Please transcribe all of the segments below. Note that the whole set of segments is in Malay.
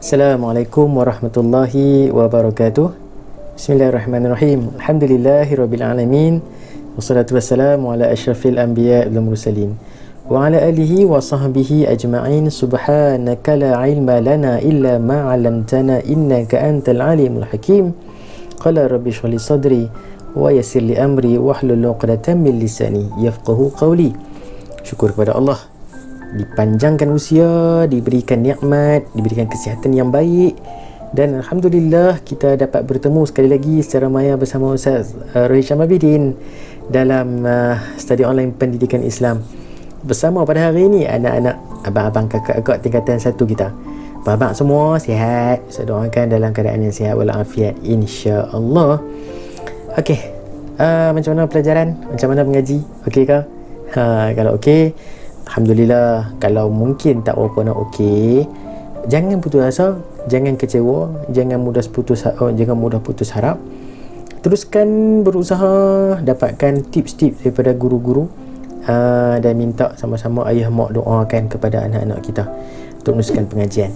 Assalamualaikum warahmatullahi wabarakatuh. Bismillahirrahmanirrahim. Alhamdulillahirrabbilalamin. Wassalatu wassalamu ala asyrafil anbiya wal mursalin wa ala alihi wa sahbihi ajma'in. Subhanaka la ilma lana illa ma 'allamtana innaka antal alimul hakim. Qala rabbi shrah li sadri wa yassir li amri wahlul 'uqdatam min lisani yafqahu qawli. Syukur kepada Allah, dipanjangkan usia, diberikan nikmat, diberikan kesihatan yang baik, dan Alhamdulillah kita dapat bertemu sekali lagi secara maya bersama Ustaz Rohid Syamabidin dalam study online pendidikan Islam. Bersama pada hari ini anak-anak, abang-abang, kakak-kakak tingkatan 1 kita. Abang semua sihat, saya doakan dalam keadaan yang sihat walafiat insya-Allah. Okey, macam mana pelajaran? Macam mana mengaji? Okey ke? Kalau okey, Alhamdulillah. Kalau mungkin tak berapa nak okey, jangan putus asa, jangan kecewa, jangan mudah putus harap. Teruskan berusaha dapatkan tips-tips daripada guru-guru, dan minta sama-sama ayah mak doakan kepada anak-anak kita untuk meneruskan pengajian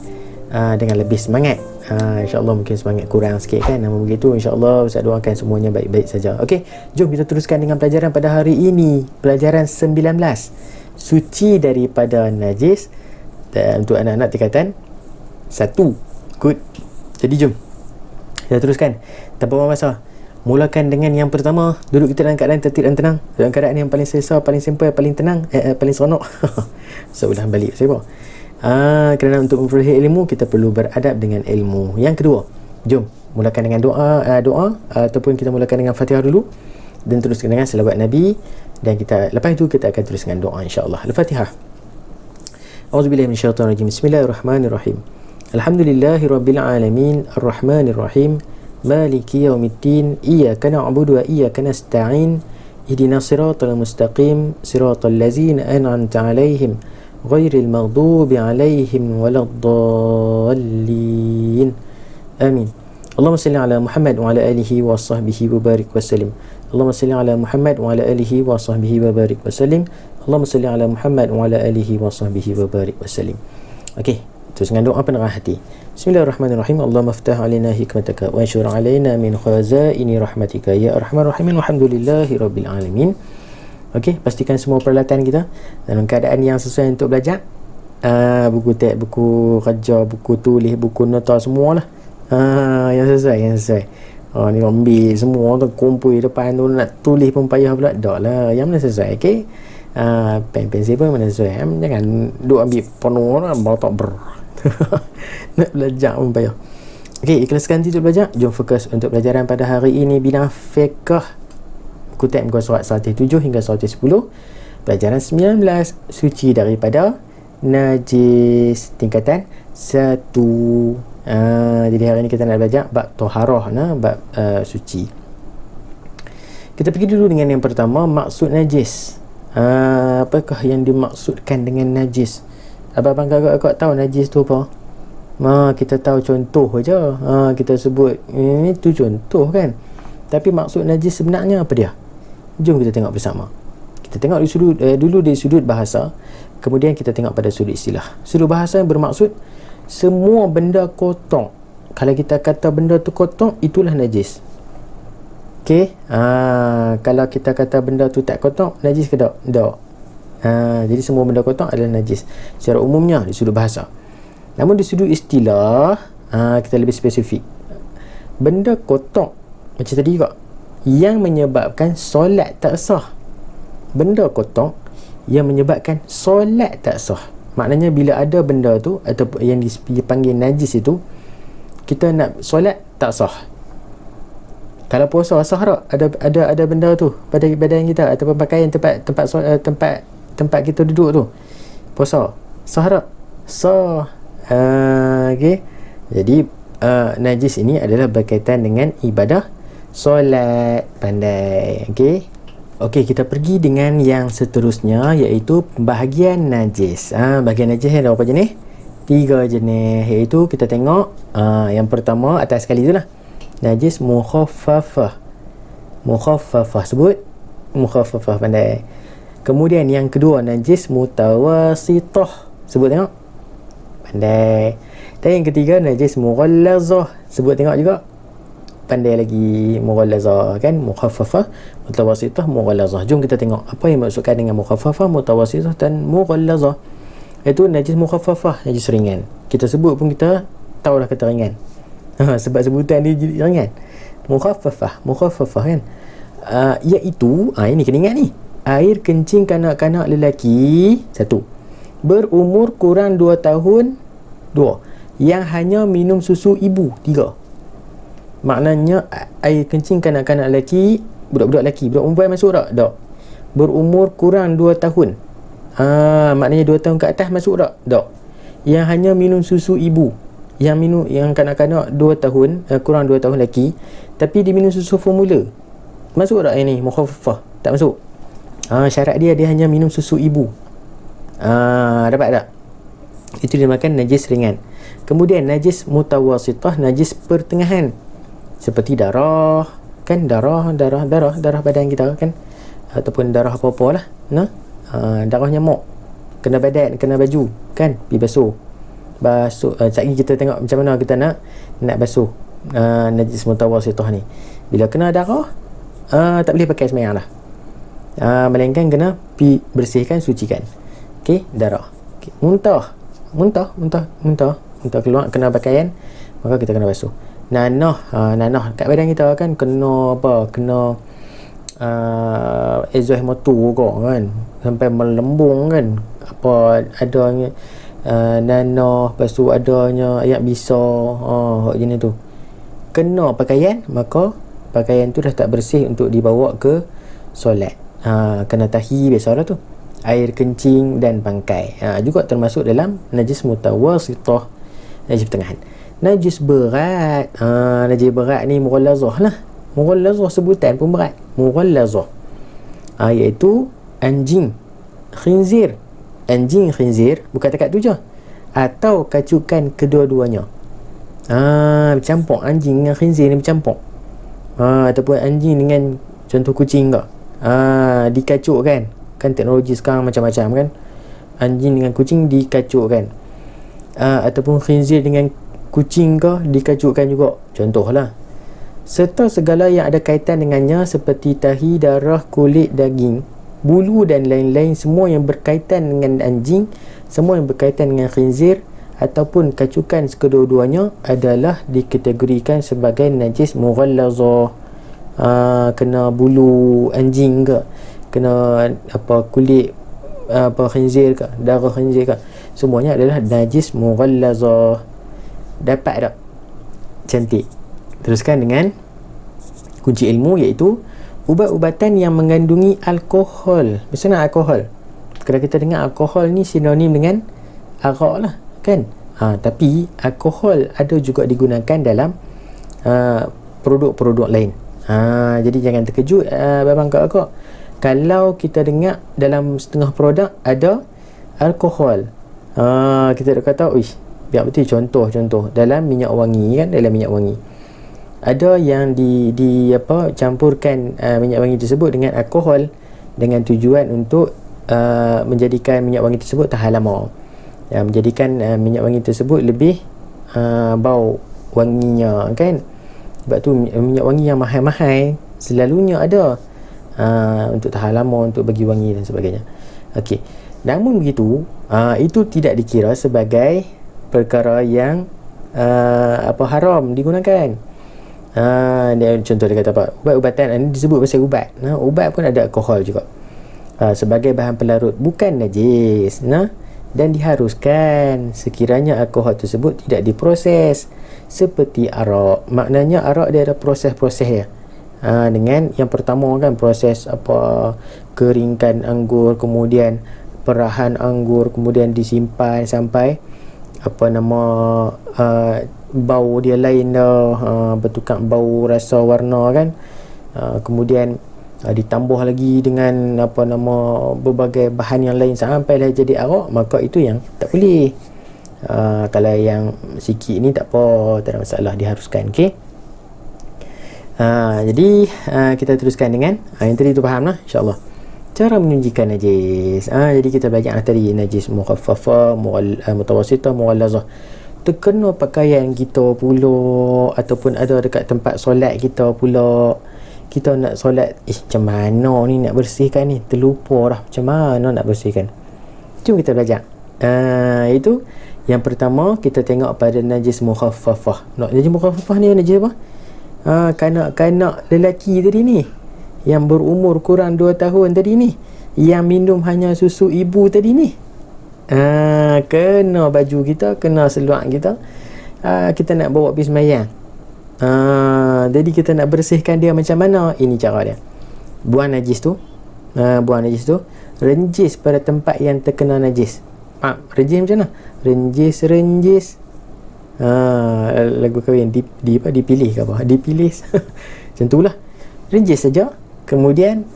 dengan lebih semangat. InsyaAllah mungkin semangat kurang sikit kan, namun begitu insyaAllah Ustaz doakan semuanya baik-baik saja. Okey, jom kita teruskan dengan pelajaran pada hari ini. Pelajaran 19, suci daripada najis, dan untuk anak-anak tingkatan 1. Good. Jadi jom kita teruskan tanpa buang masa. Mulakan dengan yang pertama. Duduk kita dalam keadaan tertib dan tenang, dalam keadaan yang paling selesa, paling simple, paling tenang, paling seronok. So ulang balik saya bawa. Kerana untuk memperoleh ilmu kita perlu beradab dengan ilmu. Yang kedua, jom mulakan dengan doa ataupun kita mulakan dengan Fatihah dulu dan teruskan dengan selawat Nabi, dan kita lepas itu kita akan terus dengan doa insya-Allah. Al-Fatihah. A'udzubillahi minasyaitonirrajim. Bismillahirrahmanirrahim. Alhamdulillahirabbil alamin, arrahmanir rahim, maliki yaumiddin, iyyaka na'budu wa iyyaka nasta'in, ihdinas siratal mustaqim, siratal ladzina an'amta 'alaihim ghairil maghdubi 'alaihim waladdallin. Amin. Allahumma salli ala Muhammad wa ala alihi wa sahbihi wa barik wa sallim. Allahumma salli ala Muhammad wa ala alihi wa sahbihi wa barik wa sallim. Allahumma salli ala Muhammad wa ala alihi wa sahbihi wa barik wa sallim. Okey, terus dengan doa penerang hati. Bismillahirrahmanirrahim. Allahumma aftah alaina hikmataka wa anshur alaina min khazaini rahmatika ya arhamar rahimin. Alhamdulillahi rabbil alamin. Okey, pastikan semua peralatan kita dalam keadaan yang sesuai untuk belajar. Buku teks, buku kerja, buku tulis, buku nota semualah. Yang sesuai. Ni ambil semua tu, kumpul depan tu, nak tulis pun payah pula. Tak lah, yang mana sesuai. Okey, pen pensel pun mana sesuai. Jangan duk ambil penuh lah, bawa tak nak belajar pun payah. Okey, ikhlaskan untuk belajar. Jom fokus untuk pelajaran pada hari ini, bidang fiqh. Buku teks muka surat 107 hingga 110. Pelajaran 19, suci daripada najis, tingkatan 1. Jadi hari ini kita nak belajar bab toharah, bab suci. Kita pergi dulu dengan yang pertama, maksud najis. Apakah yang dimaksudkan dengan najis? Abang-abang kakak tahu najis tu apa? Kita tahu contoh aja. Kita sebut ini tu contoh kan. Tapi maksud najis sebenarnya apa dia? Jom kita tengok bersama. Kita tengok dulu dari sudut bahasa, kemudian kita tengok pada sudut istilah. Sudut bahasa yang bermaksud semua benda kotor. Kalau kita kata benda tu kotor, itulah najis. Okey, kalau kita kata benda tu tak kotor, najis ke tak? Tak. Jadi semua benda kotor adalah najis secara umumnya di sudut bahasa. Namun di sudut istilah, kita lebih spesifik. Benda kotor macam tadi juga yang menyebabkan solat tak sah. Benda kotor yang menyebabkan solat tak sah. Maknanya bila ada benda tu atau yang dipanggil najis itu, kita nak solat tak sah. Kalau puasa sah tak? Ada benda tu pada badan kita ataupun pakaian tempat kita duduk tu. Puasa sah tak? Sah. Okey. Jadi najis ini adalah berkaitan dengan ibadah solat. Pandai. Okey, kita pergi dengan yang seterusnya, iaitu pembahagian najis. Bahagian najis ada berapa jenis? 3 jenis, iaitu kita tengok yang pertama atas sekali itulah, najis mukhaffafah. Sebut mukhaffafah, pandai. Kemudian yang kedua najis mutawasithah. Sebut tengok. Pandai. Dan yang ketiga najis mughallazah. Sebut tengok juga, pandai lagi. Mughallazah kan, mukhaffafah, mutawassithah, mughallazah. Jom kita tengok apa yang maksudkan dengan mukhaffafah, mutawassithah dan mughallazah. Itu najis mukhaffafah, najis ringan. Kita sebut pun kita tahu dah kata ringan. Sebab sebutan dia ringan. Mukhaffafah kan, iaitu ini kena ingat ni, air kencing kanak-kanak lelaki, satu, berumur kurang 2 tahun, 2, yang hanya minum susu ibu, 3. Maknanya air kencing kanak-kanak lelaki, budak-budak lelaki, budak perempuan masuk tak? Tak. Berumur kurang 2 tahun, maknanya 2 tahun ke atas masuk tak? Tak. Yang hanya minum susu ibu, yang kanak-kanak 2 tahun, kurang 2 tahun lelaki, tapi dia minum susu formula, masuk tak ini mukhaffafah? Tak masuk. Syarat dia hanya minum susu ibu. Dapat tak? Itu dinamakan najis ringan. Kemudian najis mutawassithah, najis pertengahan, seperti darah kan, darah badan kita kan, ataupun darah apa-apa lah, darah nyamuk kena badan, kena baju kan, pergi basuh. Sekejap lagi kita tengok macam mana kita nak basuh najis mutawassithah ni. Bila kena darah, tak boleh pakai sembahyang lah, melainkan kena bersihkan, sucikan. Okey, darah. Okay. Muntah keluar, kena pakaian, maka kita kena basuh. Nanah kat badan kita kan, kena exhaust motor kan, sampai melembung kan, apa adanya nanah, lepas tu adanya ayak bisa, jenis tu, kena pakaian, maka pakaian tu dah tak bersih untuk dibawa ke solat. Kena tahi, biasalah tu, air kencing dan bangkai, juga termasuk dalam najis mutawassithah, najis pertengahan. Najis berat, najis berat ni mughallazah lah. Mughallazah sebutan pun berat, mughallazah, iaitu anjing khinzir. Anjing khinzir bukan takat tu je, atau kacukan kedua-duanya. Bercampur, anjing dengan khinzir ni bercampur. Ataupun anjing dengan contoh kucing ke, dikacukkan kan, teknologi sekarang macam-macam kan, anjing dengan kucing dikacukkan, ataupun khinzir dengan kucing ke dikacukkan juga, contohlah. Serta segala yang ada kaitan dengannya seperti tahi, darah, kulit, daging, bulu dan lain-lain, semua yang berkaitan dengan anjing, semua yang berkaitan dengan khinzir ataupun kacukan kedua-duanya adalah dikategorikan sebagai najis mughallazah. Kena bulu anjing ke, kena kulit khinzir ke, darah khinzir ke, semuanya adalah najis mughallazah. Dapat tak? Cantik. Teruskan dengan kunci ilmu, iaitu ubat-ubatan yang mengandungi alkohol. Maksudnya alkohol, kalau kita dengar alkohol ni sinonim dengan arak lah kan, tapi alkohol ada juga digunakan dalam produk-produk lain. Jadi jangan terkejut babang kakak kalau kita dengar dalam setengah produk ada alkohol. Kita dah kata, biar betul. Contoh dalam minyak wangi kan, dalam minyak wangi ada yang campurkan minyak wangi tersebut dengan alkohol dengan tujuan untuk menjadikan minyak wangi tersebut tahan lama, menjadikan minyak wangi tersebut lebih bau wanginya kan. Sebab tu minyak wangi yang mahal-mahal selalunya ada untuk tahan lama, untuk bagi wangi dan sebagainya. Okey, namun begitu itu tidak dikira sebagai perkara yang haram digunakan. Contoh dia kata apa, ubat-ubatan ini disebut pasal ubat. Ubat pun ada alkohol juga sebagai bahan pelarut, bukan najis, dan diharuskan sekiranya alkohol tersebut tidak diproses seperti arak. Maknanya arak dia ada proses-proses ya. Dengan yang pertama kan, proses keringkan anggur, kemudian perahan anggur, kemudian disimpan sampai bau dia lain dah, bertukar bau, rasa, warna kan. Kemudian ditambah lagi dengan berbagai bahan yang lain sampailah jadi arak, maka itu yang tak boleh. Kalau yang sikit ni tak apa, tak ada masalah, diharuskan. Okey. Jadi kita teruskan dengan yang tadi tu, faham lah insya-Allah cara menyucikan najis. Jadi kita belajar tadi najis mukhaffafah, mutawassithah, mughallazah. terkena pakaian kita pula, ataupun ada dekat tempat solat kita pula. Kita nak solat, macam mana ni nak bersihkan ni, terlupa dah macam mana nak bersihkan. Jom kita belajar. Itu yang pertama, kita tengok pada najis mukhaffafah. Najis mukhaffafah ni najis apa? Kanak-kanak lelaki tadi ni, yang berumur kurang 2 tahun tadi ni, yang minum hanya susu ibu tadi ni, kena baju kita, kena seluar kita, kita nak bawa pergi sembahyang. Jadi kita nak bersihkan dia macam mana? Ini cara dia. Buang najis tu, renjis pada tempat yang terkena najis. Renjis macam mana? Renjis lagu kahwin dipilih ke apa? Dipilih macam tu lah. Renjis saja. Kemudian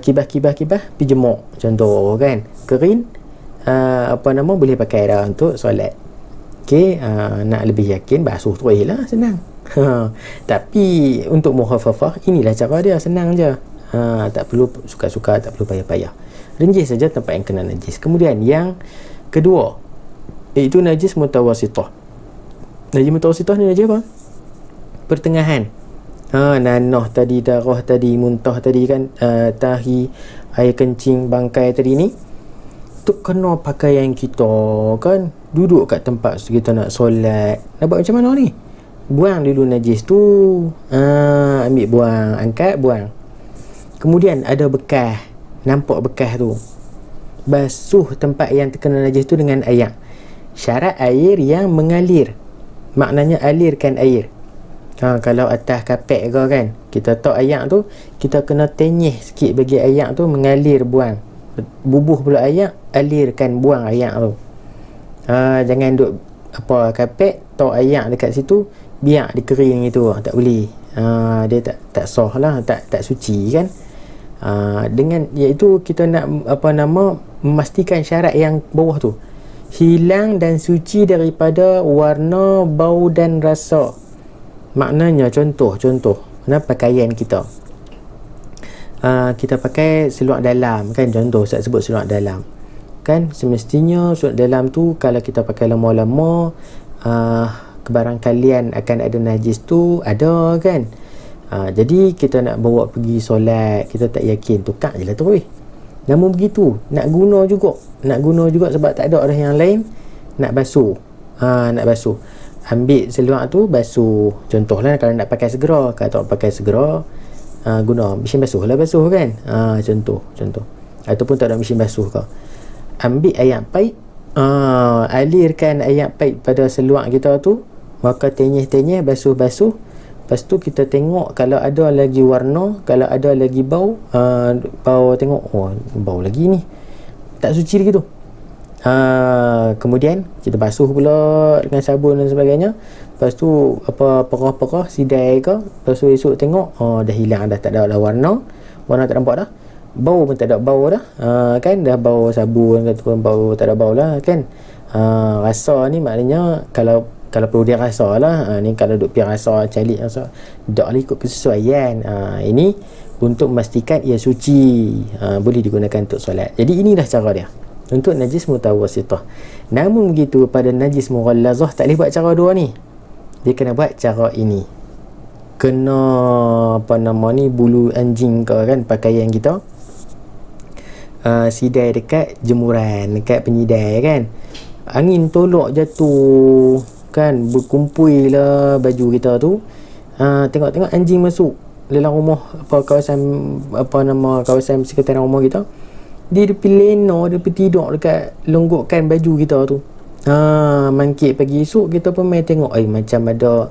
kibah pergi jemur, contoh kan, kering, boleh pakai dah untuk solat. Okey, nak lebih yakin, basuh terus lah, senang. Tapi untuk mukhaffafah, inilah cara dia, senang je. Tak perlu suka-suka, tak perlu payah-payah. Renjis saja tempat yang kena najis. Kemudian yang kedua, iaitu najis mutawasitah. Najis mutawasitah ni najis apa? Pertengahan. Nanah tadi, darah tadi, muntah tadi kan, tahi, air kencing, bangkai tadi ni, tu kena pakaian kita kan, duduk kat tempat kita nak solat. Nak buat macam mana ni? Buang dulu najis tu, ambil buang, angkat, buang. Kemudian ada bekas, nampak bekas tu, basuh tempat yang terkena najis tu dengan air. Syarat air yang mengalir, maknanya alirkan air. Kalau atas kapek ke kan, kita tahu air tu, kita kena tenyih sikit bagi air tu mengalir, buang. Bubuh pula air, alirkan, buang air tu. Jangan duk kapek, tahu air dekat situ, biar dia kering itu, tak boleh. Dia tak sah lah, tak suci kan. Dengan iaitu kita nak memastikan syarat yang bawah tu, hilang dan suci daripada warna, bau dan rasa. Maknanya contoh pakaian kita, kita pakai seluar dalam kan, contoh saya sebut seluar dalam kan, semestinya seluar dalam tu kalau kita pakai lama-lama, kebarangkalian akan ada najis tu, ada kan. Jadi kita nak bawa pergi solat, kita tak yakin, tukar je lah terus. Namun begitu, nak guna juga sebab tak ada orang yang lain, nak basuh. Ambil seluar tu, basuh. Contohlah kalau nak pakai segera, kalau tak pakai segera, guna mesin basuh lah, basuh kan. Contoh. Ataupun tak ada mesin basuh kau, ambil air paip, alirkan air paip pada seluar kita tu, maka tenyih, basuh. Lepas tu kita tengok kalau ada lagi warna, kalau ada lagi bau, tengok, bau lagi ni, tak suci lagi tu. Kemudian kita basuh pula dengan sabun dan sebagainya. Lepas tu perah-perah, sidai ke. Lepas tu esok tengok, dah hilang dah, tak ada warna tak nampak dah. Bau pun tak ada bau dah, kan, dah bau sabun ataupun bau, tak ada bau lah kan. Rasa ni maknanya kalau perlu dia rasa lah, ni kalau duk pergi rasa, calik rasa, tak boleh ikut kesesuaian. Ini untuk memastikan ia suci, boleh digunakan untuk solat. Jadi inilah cara dia untuk najis mutawasitah. Namun begitu pada najis mughallazah tak boleh buat cara dua ni, dia kena buat cara ini. Kena bulu anjing ke kan, pakaian kita, sidai dekat jemuran, dekat penyidai kan, angin tolak jatuh kan, berkumpul lah baju kita tu, tengok anjing masuk dalam rumah, kawasan sekitaran rumah kita, dia pergi lena, dia pergi tidur dekat longgokkan baju kita tu. Mangkit pagi esok kita pun main tengok, macam ada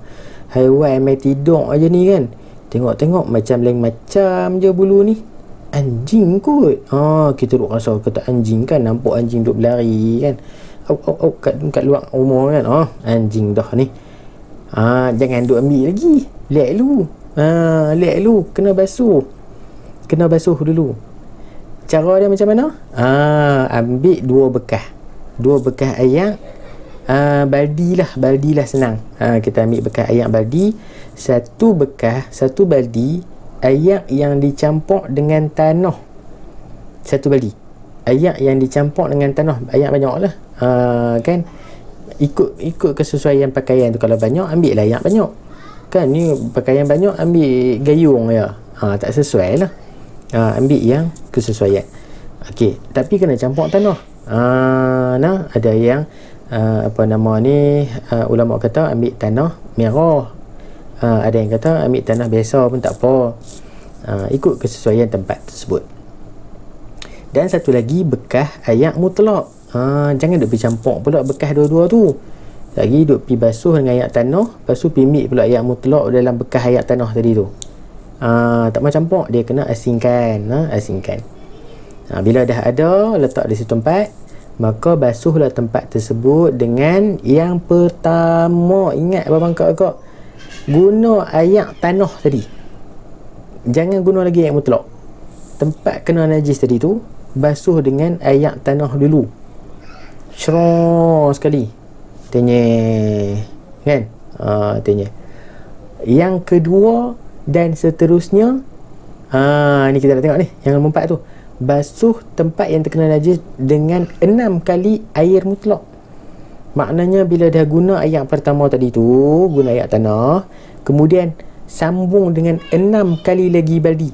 haiwan main tidur aja ni kan. Tengok macam lain macam je bulu ni, anjing kot. Kita duk rasa kata anjing kan, nampak anjing duk berlari kan, kat luar rumah kan, anjing dah ni. Jangan duk ambil lagi, lek lu, kena basuh dulu. Cara dia macam mana? Ambil dua bekas air, baldi lah senang. Kita ambil bekas air baldi, satu baldi air yang dicampur dengan tanah, satu baldi air yang dicampur dengan tanah, air banyak lah, kan. ikut kesesuaian pakaian tu. Kalau banyak, ambil lah yang banyak. Kan ni pakaian banyak, ambil gayung ya. Tak sesuai lah. Ambil yang kesesuaian. Okey, tapi kena campur tanah. Ada yang ulama kata ambil tanah merah. Ada yang kata ambil tanah biasa pun tak apa. Ikut kesesuaian tempat tersebut. Dan satu lagi, bekas ayak mutlak. Jangan duk bercampur pula bekas dua-dua tu. Lagi duk pi basuh dengan ayak tanah, lepas tu pi ambil pula ayak mutlak dalam bekas ayak tanah tadi tu. Tak mau campur, dia kena asingkan. Asingkan. Bila dah ada, letak di situ tempat, maka basuhlah tempat tersebut dengan yang pertama. Ingat abang kakak, guna ayak tanah tadi. Jangan guna lagi ayak mutlak. Tempat kena najis tadi tu, basuh dengan ayak tanah dulu. Syurah sekali. Tenyeh. Kan? Tenyeh. Yang kedua dan seterusnya, ni kita dah tengok ni, yang nombor 4 tu. Basuh tempat yang terkena najis dengan 6 kali air mutlak. Maknanya bila dah guna ayak pertama tadi tu, guna ayak tanah, kemudian sambung dengan 6 kali lagi baldi.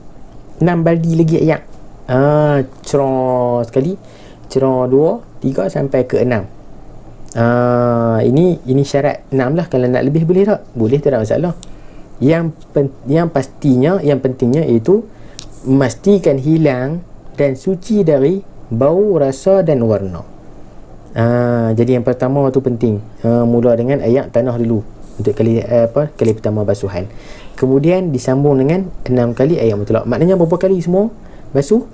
6 baldi lagi ayak. Cerah sekali. Cerah 2, 3 sampai ke 6. Ini syarat 6 lah. Kalau nak lebih boleh tak? Boleh, tak ada masalah. Yang pastinya, yang pentingnya iaitu memastikan hilang dan suci dari bau, rasa dan warna. Jadi yang pertama tu penting. Mula dengan ayak tanah dulu untuk kali pertama basuhan. Kemudian disambung dengan 6 kali ayak mutlak. Maknanya berapa kali semua basuh?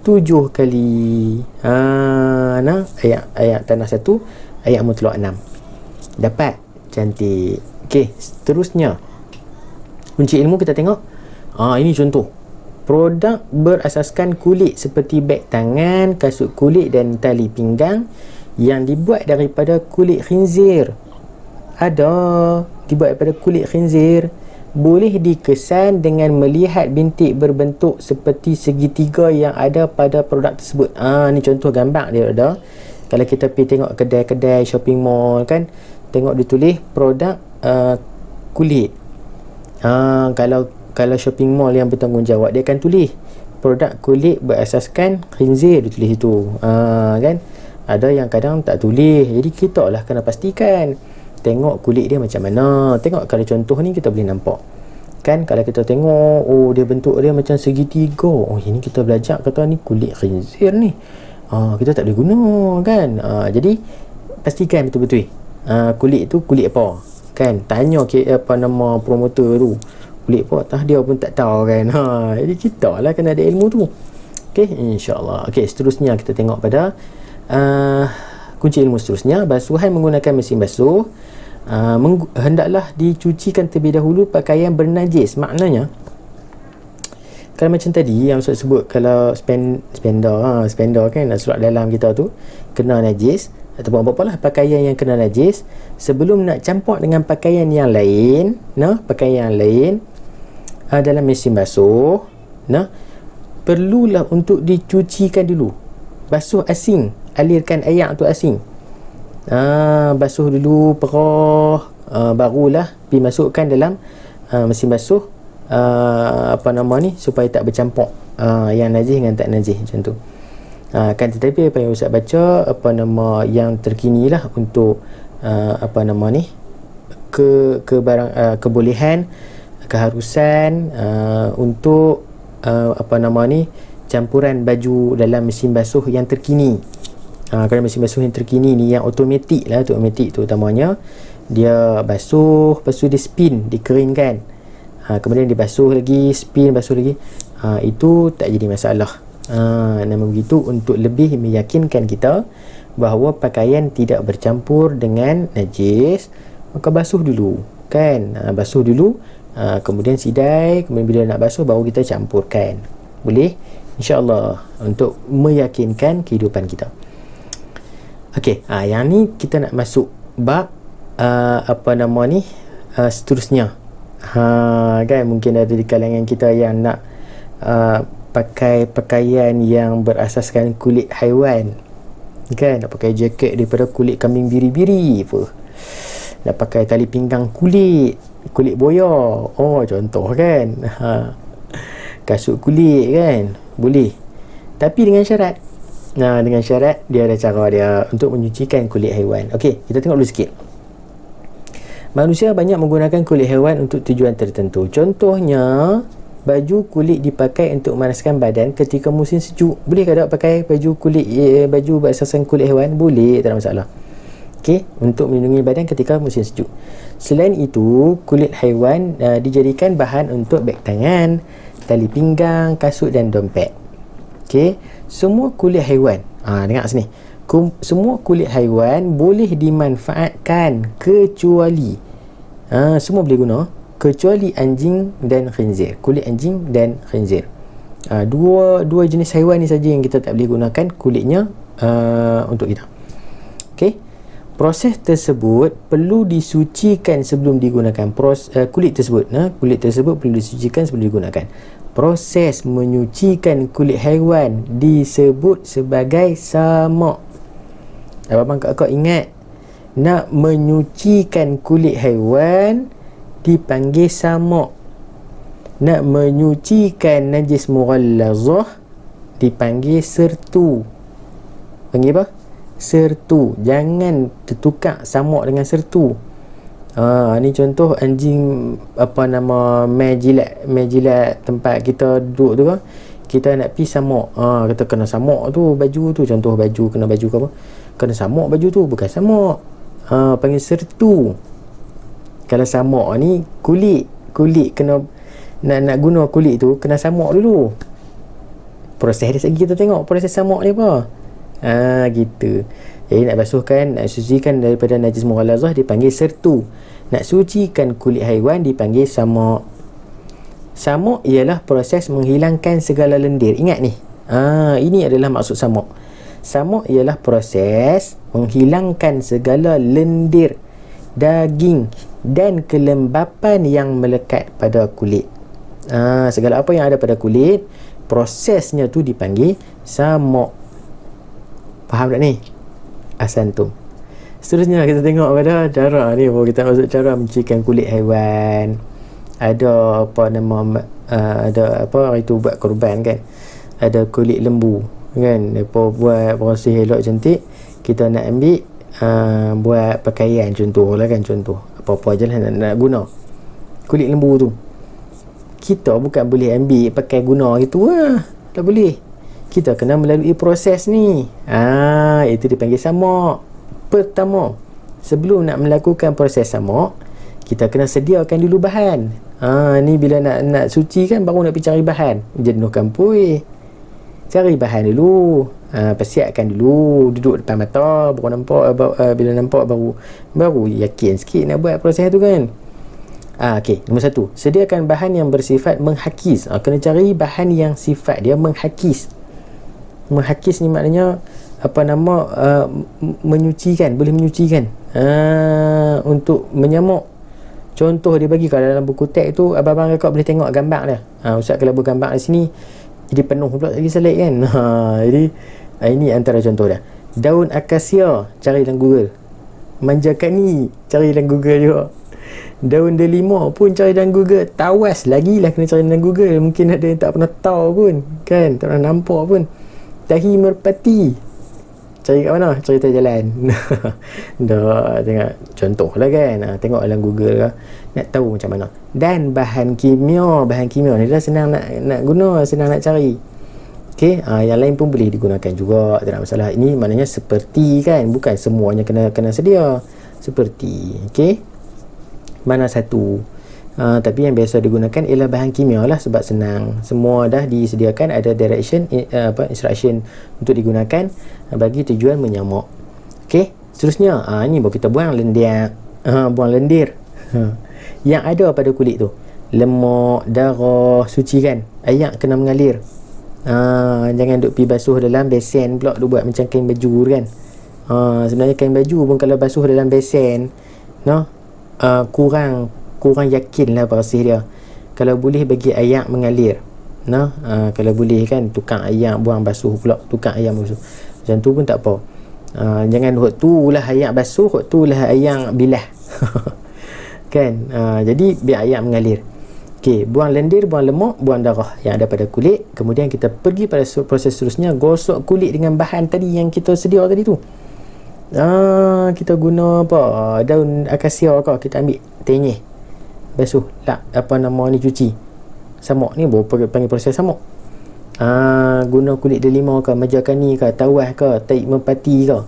7 kali. Ayak tanah 1, ayak mutlak 6. Dapat? Cantik. Okey, seterusnya kunci ilmu kita tengok. Ini contoh produk berasaskan kulit seperti beg tangan, kasut kulit dan tali pinggang yang dibuat daripada kulit khinzir. Dibuat daripada kulit khinzir. Boleh dikesan dengan melihat bintik berbentuk seperti segitiga yang ada pada produk tersebut. Ni contoh gambar dia ada. Kalau kita pergi tengok kedai-kedai shopping mall kan, tengok ditulis produk kulit. Kalau shopping mall yang bertanggungjawab, dia akan tulis produk kulit berasaskan khinzir, dia tulis itu. Kan? Ada yang kadang tak tulis. Jadi kita lah kena pastikan tengok kulit dia macam mana. Tengok kalau contoh ni kita boleh nampak. Kan kalau kita tengok, dia bentuk dia macam segitiga. Ini kita belajar kata ni kulit khinzir ni. Kita tak boleh guna kan. Jadi pastikan betul-betul kulit tu kulit apa. Kan? Tanya apa nama promotor tu. Kulit apa? Dia pun tak tahu kan. Jadi kita lah kena ada ilmu tu. Okey, insya-Allah. Okey, seterusnya kita tengok pada kunci ilmu seterusnya. Basuhan menggunakan mesin basuh. Hendaklah dicucikan terlebih dahulu pakaian bernajis. Maknanya kalau macam tadi yang Ustaz sebut, kalau spender kan, surat dalam kita tu kena najis ataupun apa-apalah pakaian yang kena najis, sebelum nak campur dengan pakaian yang lain, dalam mesin basuh, perlulah untuk dicucikan dulu. Basuh asing, alirkan air tu asing. Basuh dulu perah, barulah dimasukkan dalam mesin basuh supaya tak bercampur yang najis dengan tak najis macam tu. Kan tetapi apa yang Ustaz baca yang terkini lah untuk kebolehan, keharusan untuk campuran baju dalam mesin basuh yang terkini. Kalau mesin basuh yang terkini ni yang automatik lah, automatik tu utamanya dia basuh, lepas tu dia spin, dikeringkan, kemudian dibasuh lagi, spin, basuh lagi, itu tak jadi masalah. Namun begitu untuk lebih meyakinkan kita bahawa pakaian tidak bercampur dengan najis, maka basuh dulu kan. Basuh dulu, kemudian sidai, kemudian bila nak basuh baru kita campurkan. Boleh? InsyaAllah, untuk meyakinkan kehidupan kita. Okey, yang ni kita nak masuk bab seterusnya. Kan mungkin ada di kalangan kita yang nak pakai pakaian yang berasaskan kulit haiwan. kan, nak pakai jaket daripada kulit kambing biri-biri apa, nak pakai tali pinggang kulit boya, contoh kan. Kasut kulit kan, boleh, tapi dengan syarat. Dengan syarat dia ada cara dia untuk menyucikan kulit haiwan. Okey, kita tengok dulu sikit. Manusia banyak menggunakan kulit haiwan untuk tujuan tertentu. Contohnya, baju kulit dipakai untuk memanaskan badan ketika musim sejuk. Boleh ke tak pakai baju kulit, baju berasaskan kulit haiwan? Boleh, tak ada masalah. Okey, untuk melindungi badan ketika musim sejuk. Selain itu, kulit haiwan dijadikan bahan untuk beg tangan, tali pinggang, kasut dan dompet. Okey, semua kulit haiwan, dengar sini. Semua kulit haiwan boleh dimanfaatkan kecuali semua boleh guna kecuali anjing dan khinzir. Kulit anjing dan khinzir. Dua jenis haiwan ni saja yang kita tak boleh gunakan kulitnya untuk kita. Okey. Proses tersebut perlu disucikan sebelum digunakan. Kulit tersebut perlu disucikan sebelum digunakan. Proses menyucikan kulit haiwan disebut sebagai samak. Abang kakak ingat, nak menyucikan kulit haiwan dipanggil samak. Nak menyucikan najis mughallazah dipanggil sertu. Panggil apa? Sertu. Jangan tertukar samak dengan sertu. Ni contoh anjing mejilat tempat kita duduk tu kan. Kita nak pergi samak, kita kena samak tu baju tu, contoh baju, kena baju ke apa, kena samak baju tu, bukan samak, panggil sertu. Kalau samak ni kulit kena nak guna kulit tu kena samak dulu. Proses dia lagi kita tengok proses samak ni apa. Gitu. Jadi nak basuhkan, nak sucikan daripada najis mughallazah dipanggil sertu. Nak sucikan kulit haiwan dipanggil samak. Samak ialah proses menghilangkan segala lendir. Ingat ni. Ini adalah maksud samak. Samak ialah proses menghilangkan segala lendir, daging dan kelembapan yang melekat pada kulit. Segala apa yang ada pada kulit, prosesnya tu dipanggil samak. Faham tak ni? Asantum. Seterusnya kita tengok pada cara ni, kita masuk cara mencucikan kulit haiwan. Ada ada hari tu buat korban kan, ada kulit lembu kan, depa buat proses elok cantik, kita nak ambil buat pakaian contoh apa-apa je lah nak guna kulit lembu tu. Kita bukan boleh ambil pakai guna gitu tak boleh. Kita kena melalui proses ni. Itu dipanggil samak. Pertama, sebelum nak melakukan proses samak, kita kena sediakan dulu bahan. Ni bila nak suci kan, baru nak pergi cari bahan. Jenuhkan puih. Cari bahan dulu. Persiapkan dulu, duduk depan mata, baru nampak, bila nampak baru yakin sikit nak buat proses tu kan. Okey, nombor 1, sediakan bahan yang bersifat menghakis. Kena cari bahan yang sifat dia menghakis. Menghakis ni maknanya menyucikan, boleh menyucikan, untuk menyamak. Contoh dia bagi kalau dalam buku teks tu, abang-abang kakak boleh tengok gambar dia. Ustaz kalau bergambar di sini jadi penuh pula lagi slide kan. Jadi ini antara contoh dia. Daun akasia, cari dalam Google. Manjakani, cari dalam Google juga. Daun delima pun cari dalam Google. Tawas lagi lah kena cari dalam Google. Mungkin ada yang tak pernah tahu pun kan, tak pernah nampak pun. Tahi merpati, cari kat mana? Cari atas jalan. Dah tengok contoh lah kan. Tengok dalam Google lah, nak tahu macam mana. Dan bahan kimia ni dah senang nak guna, senang nak cari. Okey, yang lain pun boleh digunakan juga, tak ada masalah. Ini maknanya seperti kan, bukan semuanya kena sedia. Seperti, okey. Mana satu? Tapi yang biasa digunakan ialah bahan kimia lah, sebab senang. Semua dah disediakan, ada instruction untuk digunakan bagi tujuan menyamak. Okey, seterusnya ni baru kita buang lendir. Buang lendir yang ada pada kulit tu. Lemak, darah, sucikan. Air kena mengalir. Jangan duk pergi basuh dalam besen pula, duk buat macam kain baju kan. Sebenarnya kain baju pun kalau basuh dalam besen, kurang yakin lah bersih dia. Kalau boleh bagi air mengalir, kalau boleh kan, tukang air buang basuh pula, tukang air basuh, macam tu pun tak apa. Jangan hok tu lah air basuh, hok tu lah air bilah. Kan? Jadi biar air mengalir. Okey, buang lendir, buang lemak, buang darah yang ada pada kulit. Kemudian kita pergi pada proses seterusnya, gosok kulit dengan bahan tadi yang kita sedia tadi tu. Kita guna apa? Daun akasia ke, kita ambil tenyeh. Basuh tak apa nama ni, cuci. Samuk ni baru panggil proses samuk. Guna kulit delima ke, majakani ke, tawah ke, taik merpati ke,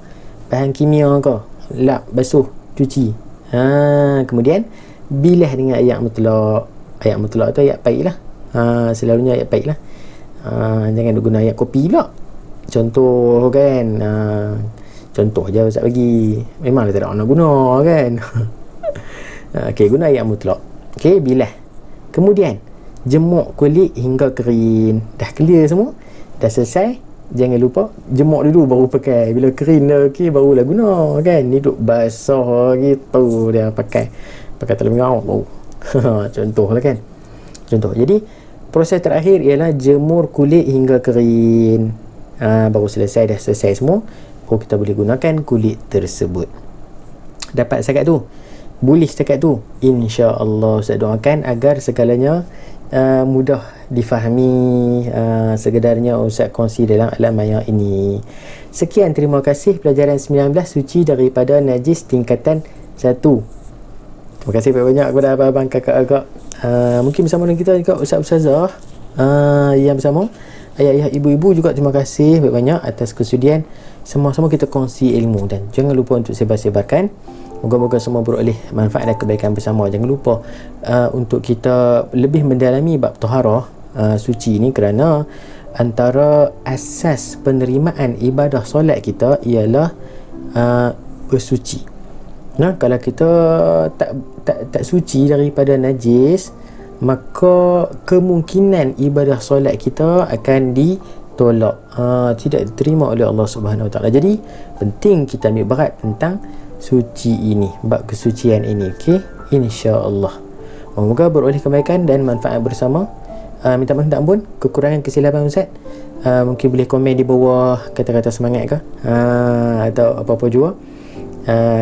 bahan kimia ke, lap, basuh, cuci. Kemudian bilah dengan air mutlak. Air mutlak tu air pahit lah. Selalunya air pahit lah. Jangan guna air kopi pula. Contoh kan. Contoh je Ustaz bagi. Memanglah tak ada orang nak guna kan. Okey, guna air mutlak. Okey, bilah. Kemudian jemuk kulit hingga kering. Dah clear semua, dah selesai. Jangan lupa jemuk dulu baru pakai. Bila kering dah okey, barulah guna kan. Ni duk basah gitu dia pakai terlebih dahulu baru. Contoh lah kan. Contoh. Jadi proses terakhir ialah jemur kulit hingga kering. Baru selesai, dah selesai semua, baru kita boleh gunakan kulit tersebut. Dapat setakat tu? Boleh setakat tu? InsyaAllah saya doakan agar segalanya mudah difahami. Sekedarnya Ustaz kongsi dalam alam maya ini. Sekian, terima kasih pelajaran 19 suci daripada najis tingkatan 1. Terima kasih banyak kepada abang-abang, kakak-kakak. Mungkin bersama dengan kita juga Ustaz-Ustazah yang bersama, ayah-ayah, ibu-ibu juga terima kasih banyak atas kesudian. Sama-sama kita kongsi ilmu dan jangan lupa untuk sebar-sebarkan. Moga-moga semua beroleh manfaat dan kebaikan bersama. Jangan lupa untuk kita lebih mendalami bab taharah suci ini, kerana antara asas penerimaan ibadah solat kita ialah bersuci. Kalau kita tak suci daripada najis, maka kemungkinan ibadah solat kita akan ditolak, tidak diterima oleh Allah Subhanahu Wa Taala. Jadi penting kita ambil berat tentang suci ini, bab kesucian ini. Okey, insya-Allah. Semoga beroleh kebaikan dan manfaat bersama. Minta maaf tak ampun kekurangan kesilapan Ustaz. Mungkin boleh komen di bawah kata-kata semangat ke, atau apa-apa jua.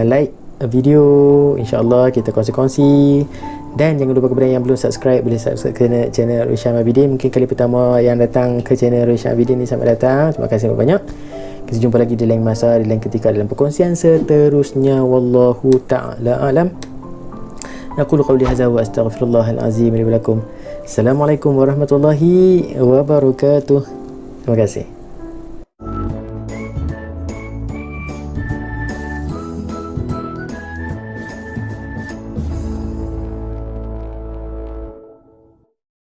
Like video, insyaAllah kita kongsi-kongsi. Dan jangan lupa kepada yang belum subscribe, boleh subscribe ke channel Rusyam Abidin. Mungkin kali pertama yang datang ke channel Rusyam Abidin ni, selamat datang. Terima kasih banyak. Kita jumpa lagi di lain masa, di lain ketika, dalam perkongsian seterusnya. Wallahu ta'ala alam. Naqulu qawli hadza wa astaghfirullahal azim li wa lakum. Assalamualaikum warahmatullahi wabarakatuh. Terima kasih.